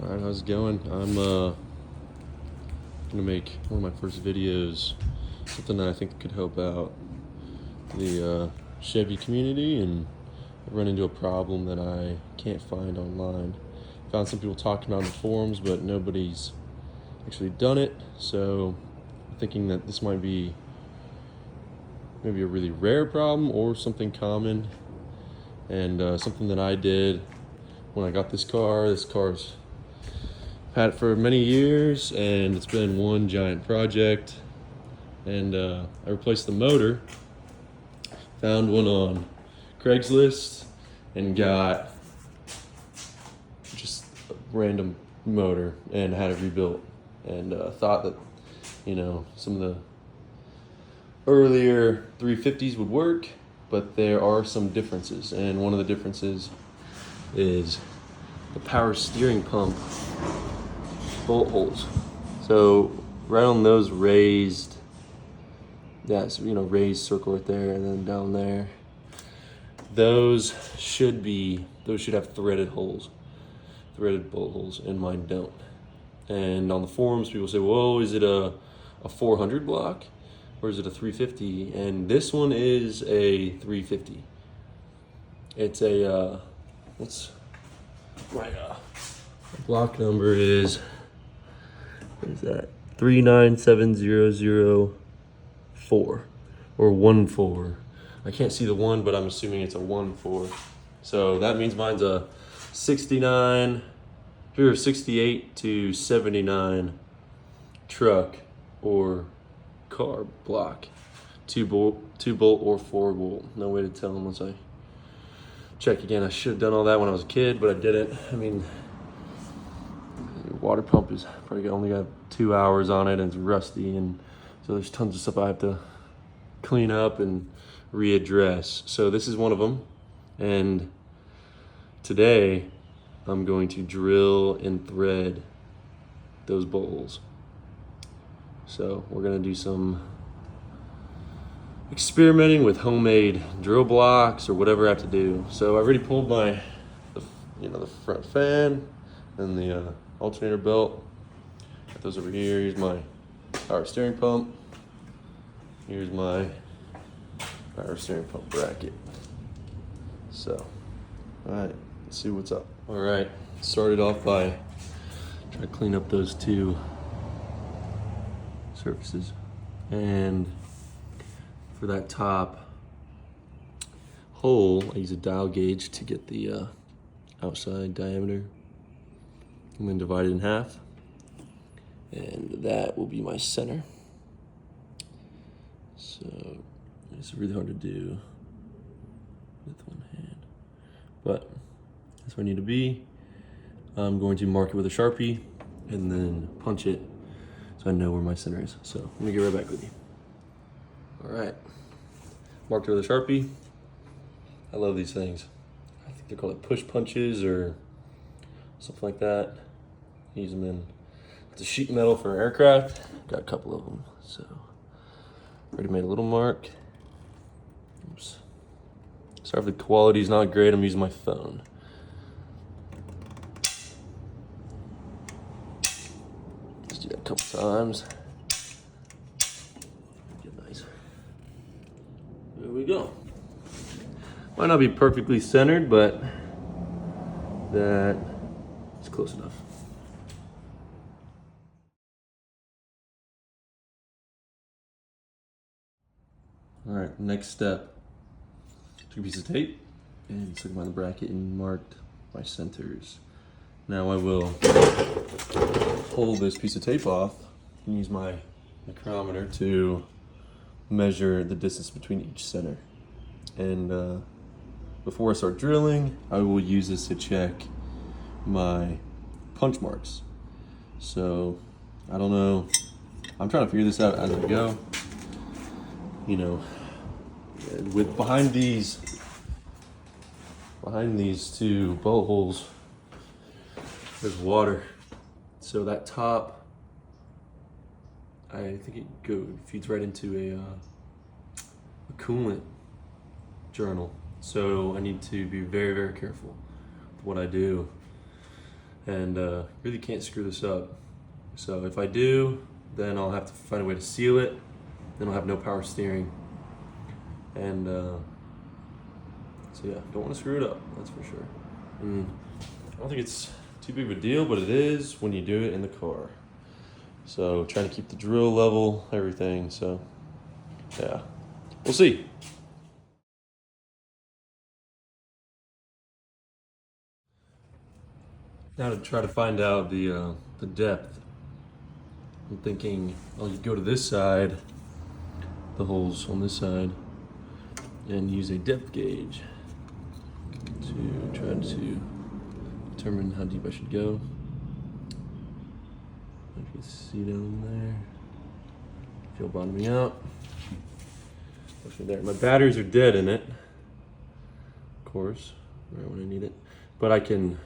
Alright, how's it going? I'm gonna make one of my first videos, something that I think could help out the Chevy community, and I run into a problem that I can't find online. Found some people talking about it in the forums, but nobody's actually done it, so I'm thinking that this might be maybe a really rare problem or something common, and something that I did when I got this car. This car's had it for many years, and it's been one giant project. And I replaced the motor. Found one on Craigslist and got just a random motor and had it rebuilt. And thought that, some of the earlier 350s would work, but there are some differences. And one of the differences is the power steering pump bolt holes. So right on those raised, raised circle right there, and then down there, those should have threaded holes, threaded bolt holes, and mine don't. And on the forums, people say, "Whoa, is it a 400 block, or is it a 350?" And this one is a 350. It's a block number is, what is that? 397004 or 14. I can't see the one, but I'm assuming it's a 14. So that means mine's a 68 to 79 truck or car block. 2 bolt or 4 bolt. No way to tell unless I check again. I should have done all that when I was a kid, but I didn't. I mean, water pump is probably only got 2 hours on it, and it's rusty, and so there's tons of stuff I have to clean up and readdress. So this is one of them, and today I'm going to drill and thread those bolt holes. So we're gonna do some experimenting with homemade drill blocks or whatever I have to do. So I already pulled the front fan and the alternator belt. Got those over here. Here's my power steering pump. Here's my power steering pump bracket. So, all right, let's see what's up. All right, started off by trying to clean up those two surfaces. And for that top hole, I use a dial gauge to get the outside diameter. I'm going to divide it in half, and that will be my center. So it's really hard to do with one hand, but that's where I need to be. I'm going to mark it with a Sharpie and then punch it so I know where my center is. So let me get right back with you. All right, marked it with a Sharpie. I love these things. I think they're called push punches or something like that. Use them in, it's a sheet metal for an aircraft. Got a couple of them, so already made a little mark. Oops. Sorry if the quality's not great. I'm using my phone. Just do that a couple times. Get nice. There we go. Might not be perfectly centered, but that's close enough. All right, next step. Took a piece of tape and took my bracket and marked my centers. Now I will pull this piece of tape off and use my micrometer to measure the distance between each center. And before I start drilling, I will use this to check my punch marks. So I don't know, I'm trying to figure this out as I go. With behind these two bolt holes, there's water. So that top, I think it feeds right into a coolant journal. So I need to be very, very careful with what I do. and really can't screw this up. So if I do, then I'll have to find a way to seal it. Then I'll have no power steering. And so yeah, don't want to screw it up, that's for sure. And I don't think it's too big of a deal, but it is when you do it in the car. So trying to keep the drill level, everything. So yeah, we'll see. Now to try to find out the depth. I'm thinking I'll go to this side, the holes on this side, and use a depth gauge to try to determine how deep I should go. You can see down there. Feel bottoming out. There. My batteries are dead in it, of course, right when I need it, but I can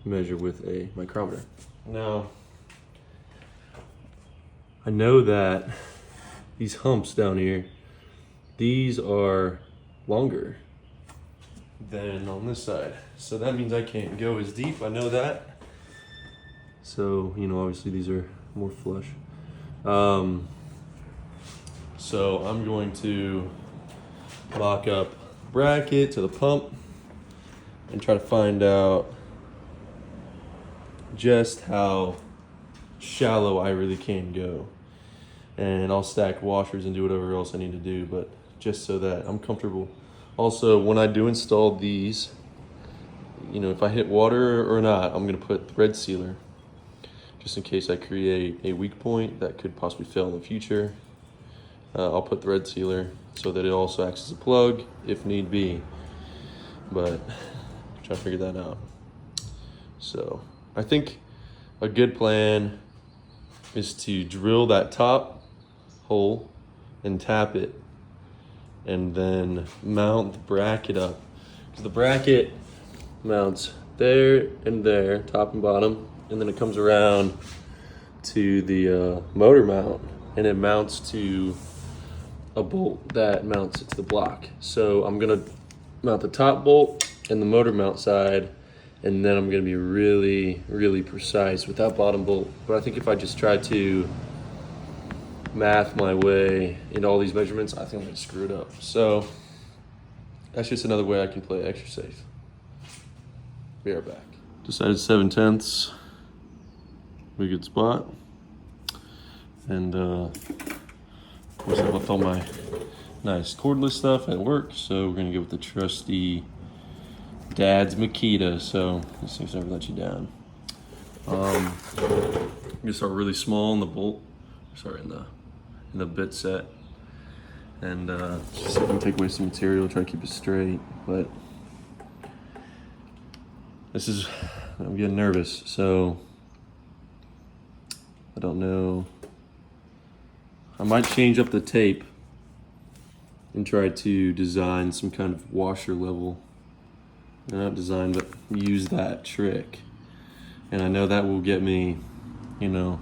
measure with a micrometer. Now, I know that these humps down here, these are longer than on this side. So that means I can't go as deep, I know that. So, you know, obviously these are more flush. So I'm going to mock up bracket to the pump and try to find out just how shallow I really can go. And I'll stack washers and do whatever else I need to do, but just so that I'm comfortable. Also, when I do install these, you know, if I hit water or not, I'm gonna put thread sealer just in case I create a weak point that could possibly fail in the future. I'll put thread sealer so that it also acts as a plug if need be, but try to figure that out. So I think a good plan is to drill that top hole and tap it, and then mount the bracket up, because the bracket mounts there and there, top and bottom, and then it comes around to the motor mount, and it mounts to a bolt that mounts it to the block. So I'm gonna mount the top bolt and the motor mount side, and then I'm gonna be really, really precise with that bottom bolt. But I think if I just try to math my way into all these measurements, I think I'm gonna screw it up. So that's just another way I can play extra safe. Be right back. Decided 7/10, a good spot. And of course I left all my nice cordless stuff at work, so we're gonna go with the trusty Dad's Makita. So these things never let you down. I'm gonna start really small in the bolt, in the bit set, and just see if we can take away some material, try to keep it straight. But I'm getting nervous, so I don't know. I might change up the tape and try to design some kind of washer level. Not design, but use that trick. And I know that will get me, you know,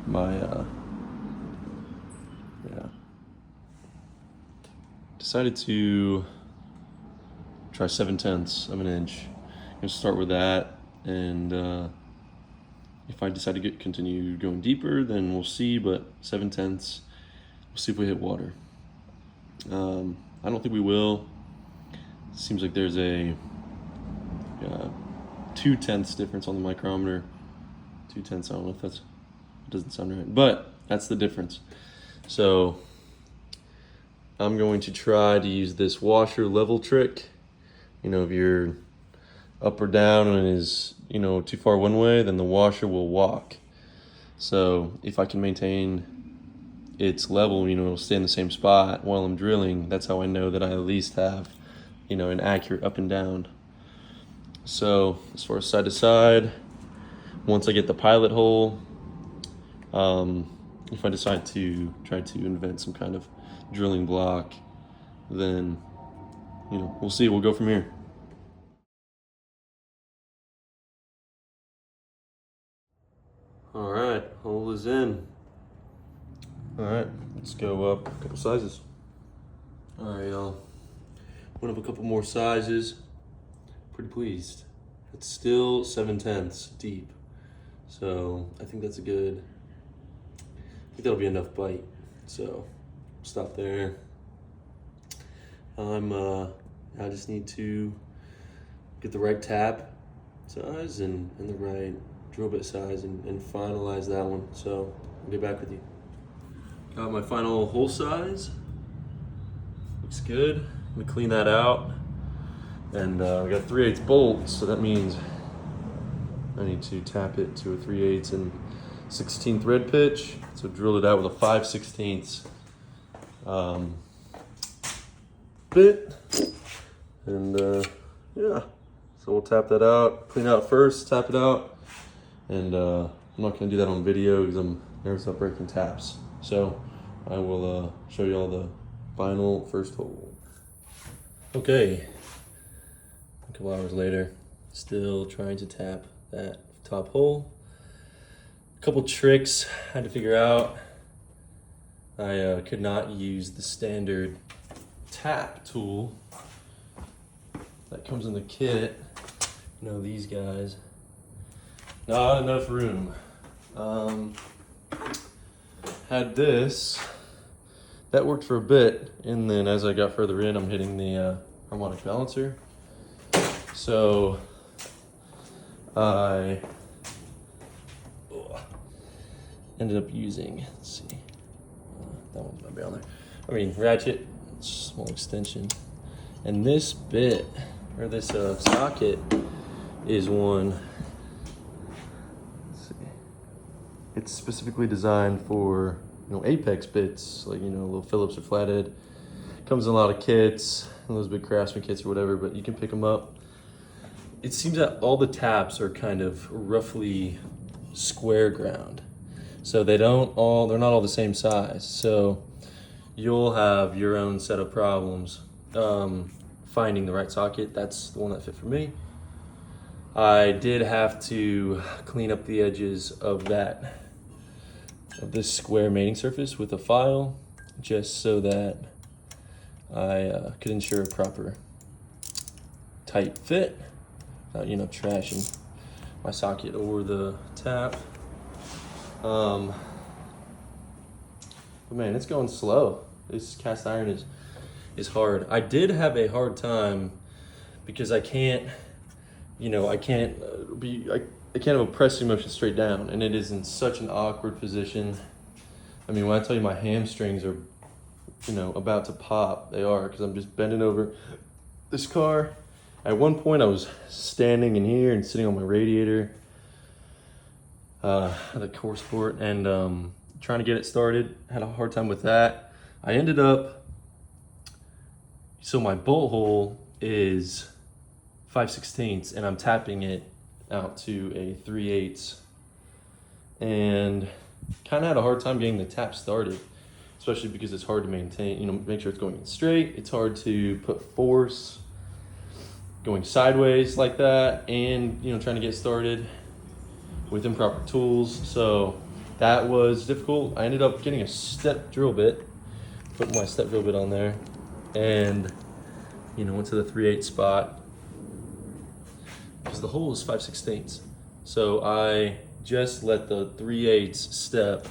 my, yeah. Decided to try 7/10 of an inch. I'm gonna start with that, and if I decide to continue going deeper, then we'll see, but 7/10, we'll see if we hit water. I don't think we will. Seems like there's a 2/10 difference on the micrometer. 2/10, I don't know if it doesn't sound right, but that's the difference. So I'm going to try to use this washer level trick. You know, if you're up or down and is, you know, too far one way, then the washer will walk. So if I can maintain its level, you know, it'll stay in the same spot while I'm drilling. That's how I know that I at least have, you know, an accurate up and down. So as far as side to side, once I get the pilot hole, if I decide to try to invent some kind of drilling block, then, you know, we'll see. We'll go from here. All right, hole is in. All right, let's go up a couple sizes. All right, y'all. Went up a couple more sizes. Pretty pleased. It's still 7/10 deep. So I think that's I think that'll be enough bite. So stop there. I just need to get the right tap size and the right drill bit size and finalize that one. So I'll get back with you. Got my final hole size. Looks good. I'm gonna clean that out. And I got 3/8 bolts, so that means I need to tap it to a 3/8 and 16 thread pitch. So drill it out with a 5/16 bit. And yeah, so we'll tap that out, clean it out first, tap it out. And I'm not gonna do that on video because I'm nervous about breaking taps. So I will show you all the final first hole. Okay, a couple hours later, still trying to tap that top hole. A couple tricks I had to figure out. I could not use the standard tap tool that comes in the kit. You know, these guys. Not enough room. Had this. That worked for a bit, and then as I got further in, I'm hitting the harmonic balancer. So I ended up using, let's see, that one might be on there. I mean, ratchet, small extension. And this bit, or this socket, is one, let's see, it's specifically designed for, you know, apex bits, like, you know, little Phillips or flathead. Comes in a lot of kits, those big Craftsman kits or whatever, but you can pick them up. It seems that all the taps are kind of roughly square ground. So they're not all the same size. So you'll have your own set of problems finding the right socket. That's the one that fit for me. I did have to clean up the edges of this square mating surface with a file, just so that I could ensure a proper tight fit, without, you know, trashing my socket or the tap. But man, it's going slow. This cast iron is hard. I did have a hard time because I can't have a pressing motion straight down, and it is in such an awkward position. I mean, when I tell you my hamstrings are, you know, about to pop, they are, because I'm just bending over this car. At one point I was standing in here and sitting on my radiator, the core sport, and trying to get it started. Had a hard time with that. I ended up, so my bolt hole is 5/16, and I'm tapping it out to a 3/8, and kind of had a hard time getting the tap started, especially because it's hard to maintain, you know, make sure it's going in straight. It's hard to put force going sideways like that, and, you know, trying to get started with improper tools. So that was difficult. I ended up getting a step drill bit, put my step drill bit on there, and, you know, went to the 3/8 spot because the hole is 5/16. So I just let the 3/8 step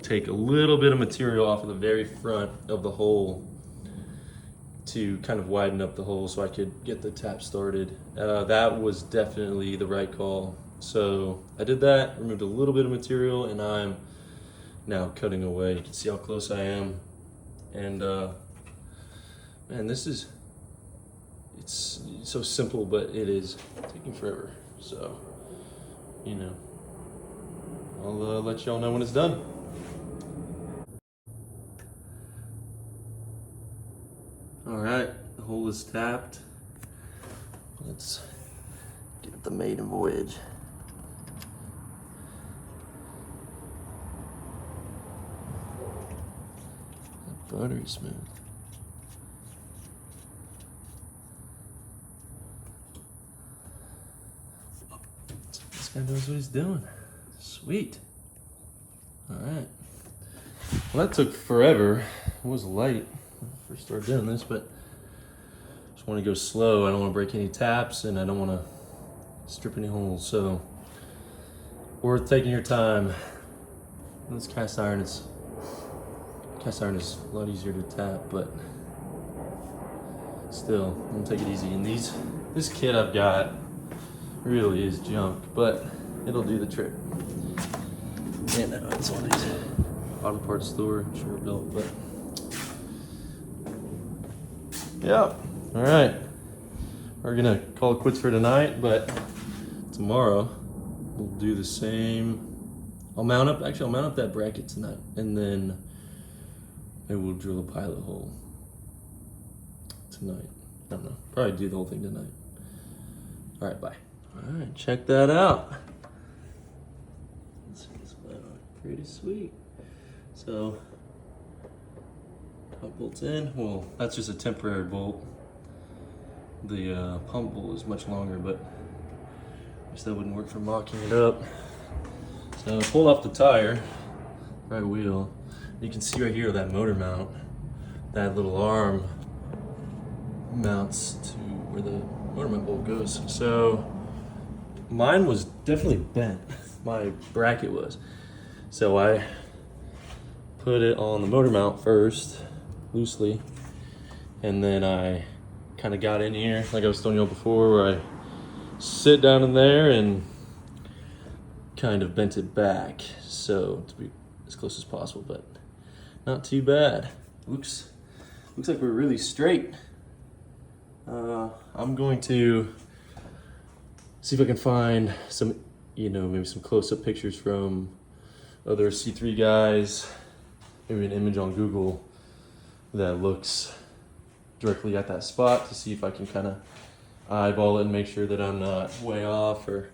take a little bit of material off of the very front of the hole to kind of widen up the hole so I could get the tap started. That was definitely the right call. So I did that, removed a little bit of material, and I'm now cutting away. You can see how close I am. And man, it's so simple, but it is taking forever. So, you know, I'll let y'all know when it's done. All right, the hole is tapped. Let's get the maiden voyage. Buttery smooth. This guy knows what he's doing. Sweet. All right. Well, that took forever. It was late when I first started doing this, but just want to go slow. I don't want to break any taps, and I don't want to strip any holes. So worth taking your time. This cast iron is a lot easier to tap, but still, I'm gonna take it easy. And this kit I've got really is junk, but it'll do the trick. And it's one of these bottom part store, sure built, but yeah. All right, we're gonna call it quits for tonight, but tomorrow we'll do the same. I'll mount up that bracket tonight, and then maybe we'll drill a pilot hole tonight. I don't know, probably do the whole thing tonight. All right, bye. All right, check that out. This is pretty sweet. So, top bolt's in. Well, that's just a temporary bolt. The pump bolt is much longer, but I guess that wouldn't work for mocking it up. So I pulled off the tire, right wheel. You can see right here that motor mount, that little arm mounts to where the motor mount bolt goes. So mine was definitely bent. My bracket was. So I put it on the motor mount first, loosely, and then I kind of got in here, like I was telling you all before, where I sit down in there and kind of bent it back, so to be as close as possible, but not too bad. Looks like we're really straight. I'm going to see if I can find some, maybe some close-up pictures from other C3 guys, maybe an image on Google that looks directly at that spot, to see if I can kind of eyeball it and make sure that I'm not way off, or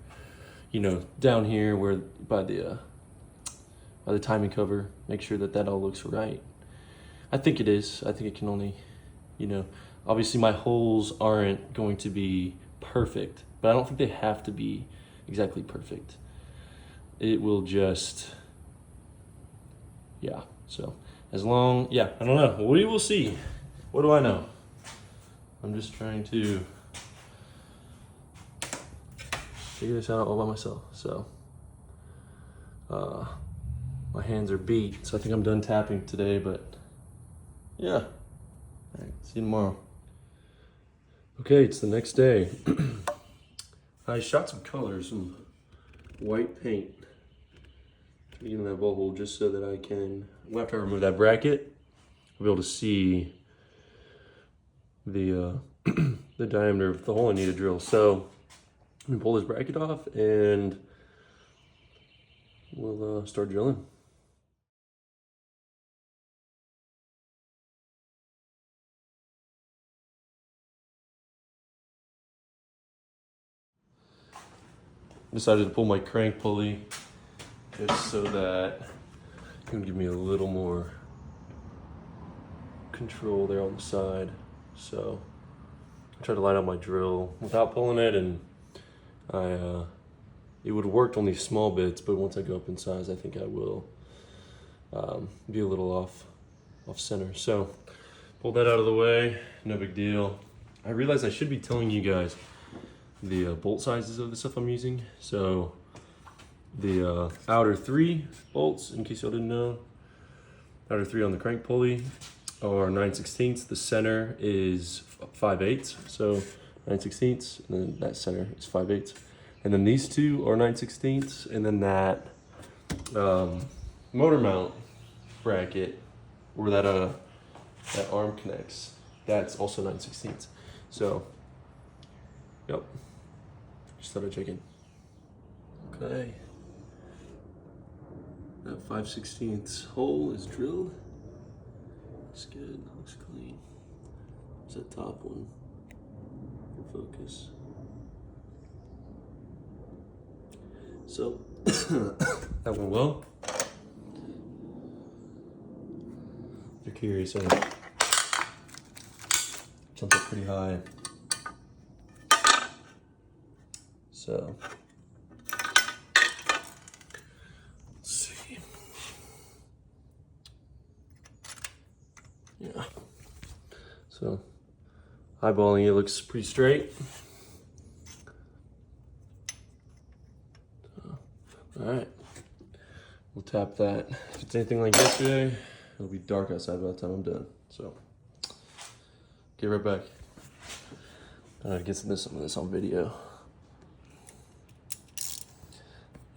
down here where by the timing cover, make sure that all looks right. I think it is. I think it can only, obviously my holes aren't going to be perfect, but I don't think they have to be exactly perfect. It will just, yeah. So I don't know. We will see. What do I know? I'm just trying to figure this out all by myself. So my hands are beat, so I think I'm done tapping today, but yeah. All right, see you tomorrow. Okay, it's the next day. I shot some colors, some white paint in that bolt hole, just so that I can, after I remove that bracket, I'll be able to see the the diameter of the hole I need to drill. So let me pull this bracket off and we'll start drilling. Decided to pull my crank pulley just so that it can give me a little more control there on the side. So I tried to line up my drill without pulling it, and it would have worked on these small bits, but once I go up in size, I think I will be a little off center. So pull that out of the way, no big deal. I realized I should be telling you guys the bolt sizes of the stuff I'm using. So the outer 3 bolts, in case y'all didn't know, outer 3 on the crank pulley are 9/16. The center is 5/8, so 9/16, and then that center is 5/8. And then these two are 9/16, and then that motor mount bracket where that arm connects, that's also 9/16. So, yep, just thought I'd check in. Okay, that 5/16 hole is drilled. Looks good, looks clean. There's that top one for focus. So, that went well. If you're curious, I jumped up pretty high. So, let's see. Yeah. So, eyeballing it looks pretty straight. All right, we'll tap that. If it's anything like yesterday, it'll be dark outside by the time I'm done. So, get right back. I get some of this on video.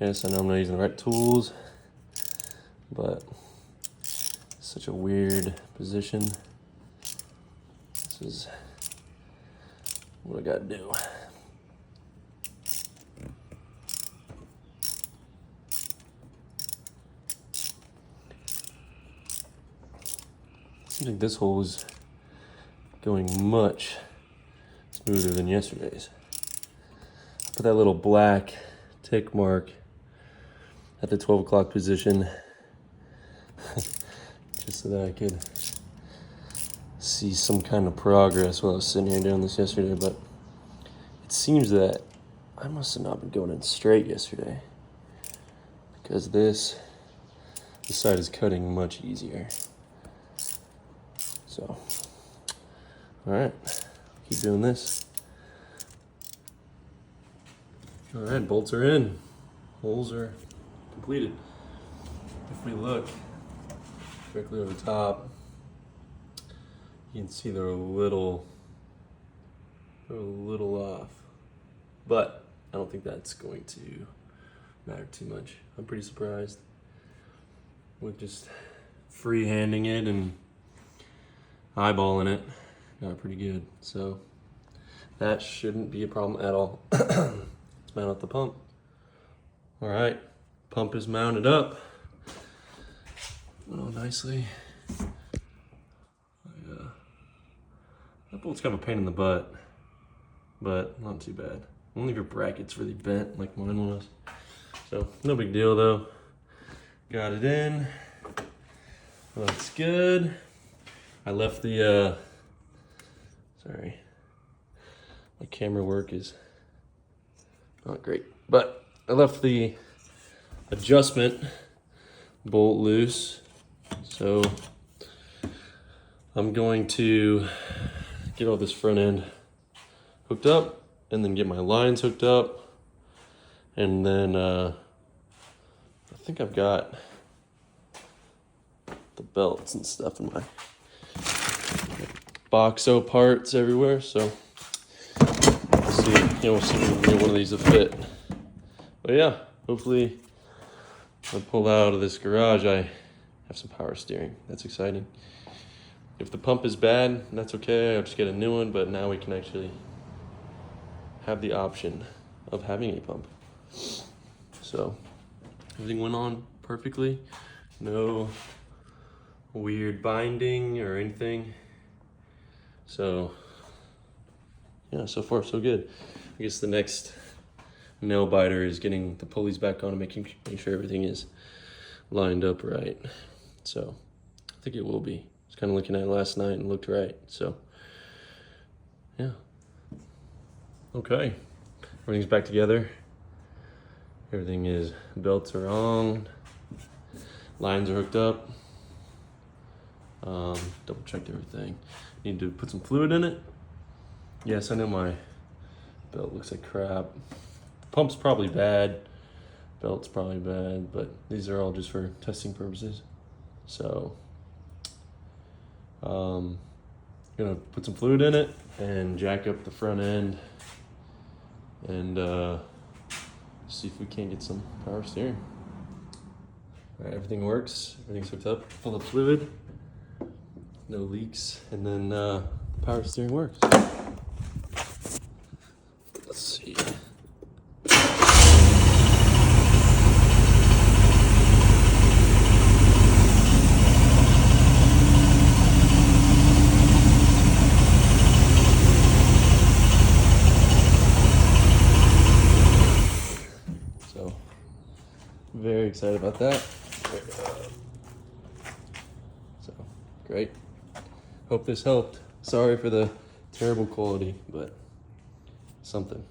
Yes, I know I'm not using the right tools, but it's such a weird position. This is what I gotta do. Seems like this hole is going much smoother than yesterday's. I put that little black tick mark at the 12 o'clock position just so that I could see some kind of progress while I was sitting here doing this yesterday, but it seems that I must have not been going in straight yesterday because this side is cutting much easier. So, all right, keep doing this. All right, bolts are in, holes are completed. If we look directly over the top, you can see they're a little off, but I don't think that's going to matter too much. I'm pretty surprised with just freehanding it and eyeballing it. Got it pretty good, so that shouldn't be a problem at all. Let's mount up the pump. All right, pump is mounted up. Oh, nicely. That bolt's kind of a pain in the butt, but not too bad. Only if your bracket's really bent like mine was. So no big deal though. Got it in. Looks good. I left the, sorry, my camera work is not great, but I left the adjustment bolt loose. So I'm going to get all this front end hooked up and then get my lines hooked up. And then I think I've got the belts and stuff in my Boxo parts everywhere, so we'll see. We'll see if one of these will fit. But yeah, hopefully, when I pull out of this garage, I have some power steering. That's exciting. If the pump is bad, that's okay. I'll just get a new one. But now we can actually have the option of having a pump. So everything went on perfectly. No weird binding or anything. So yeah, so far so good. I guess the next nail biter is getting the pulleys back on and making sure everything is lined up right. So I think it will be. I was kind of looking at it last night and looked right. So yeah. Okay, everything's back together. Everything is, belts are on, lines are hooked up. Double checked everything. Need to put some fluid in it. Yes, I know my belt looks like crap. The pump's probably bad, belt's probably bad, but these are all just for testing purposes. So, gonna put some fluid in it and jack up the front end and see if we can't get some power steering. All right, everything works, everything's hooked up, full of fluid. No leaks, and then the power steering works. Let's see. So, very excited about that. So, great. Hope this helped. Sorry for the terrible quality, but something.